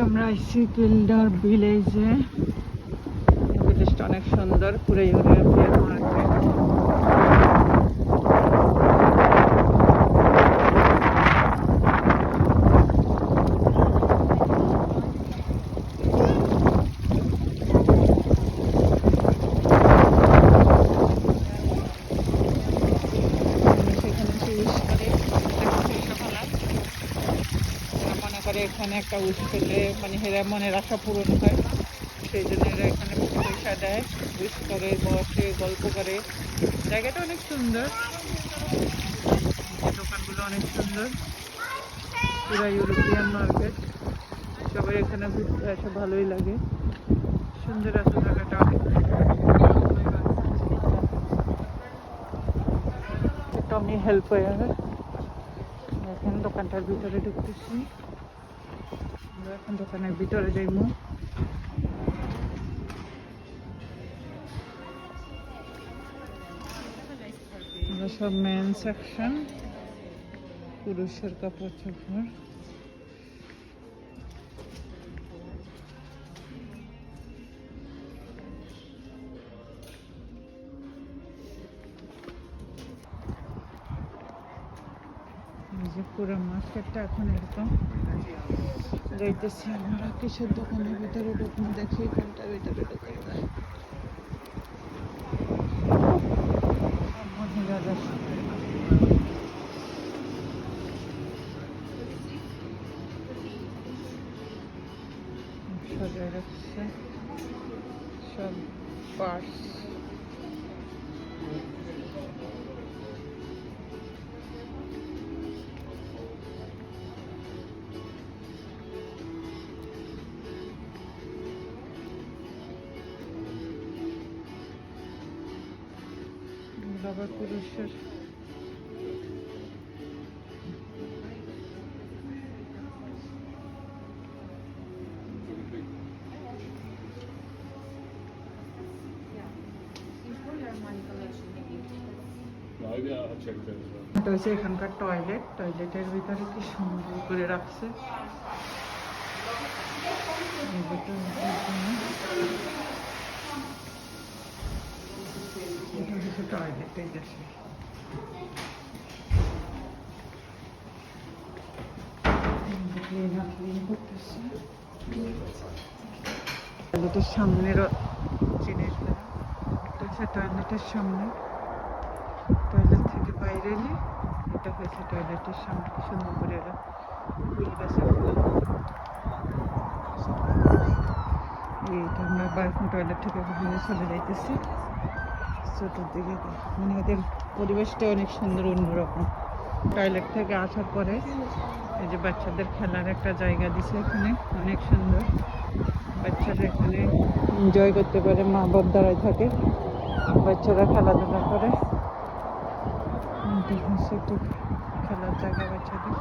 আমরা আইসি কিল্ডার ভিলেজে। ভিলেজটা অনেক সুন্দর, পুরো ইউরোপিয়ান মার্কেট। এখানে একটা উইশ পেলে মানে হেরা মনের আশা পূরণ হয়, সেই জন্য এরা এখানে পয়সা দেয়, উইশ করে, বসে, গল্প করে। জায়গাটা অনেক সুন্দর, দোকানগুলো অনেক সুন্দর, পুরো ইউরোপিয়ান মার্কেট। সবাই এখানে ঘুরতে আসে, ভালোই লাগে, সুন্দর আছে জায়গাটা অনেক। টমি হেল্পওয়্যার। এখন দোকানটার ভিতরে ঢুকতেছি, এখন দোকানের ভিতরে যাইব। সব মেন সেকশন, পুরুষের কাপড় চোপড়। পুরো মার্কেটটা এখন এরকম। যাইতেছি আমরা কিসের দোকানের ভিতরে ঢুকবো, দেখি কোনটার ভিতরে ঢুকে যায়। মহিলাদের সাজায় রাখছে সব পার্স। আবার পুরুষের এটা হচ্ছে এখানকার টয়লেট। টয়লেটের ভিতরে কি সুন্দর করে রাখছে, টয়লেট। এই গেছে টয়লেটের সামনের জিনিসগুলো। এটা হচ্ছে টয়লেটের সামনে, টয়লেট থেকে বাইরে এলে এটা হয়েছে টয়লেটের সামনে। কি সুন্দর করে এরা ফুল গাছে ফুল। এইটা আমরা বাথরুম টয়লেট থেকে বেরিয়ে চলে যাইতেছি ছোটোর দিকে। মানে এদের পরিবেশটা অনেক সুন্দর, অন্যরকম। টয়লেট থেকে আসার পরে এই যে বাচ্চাদের খেলার একটা জায়গা দিছে এখানে, অনেক সুন্দর। বাচ্চারা এখানে এনজয় করতে পারে, মা বাপ দাঁড়ায় থাকে, বাচ্চারা খেলাধুলা করে। খেলার জায়গা বাচ্চাদের।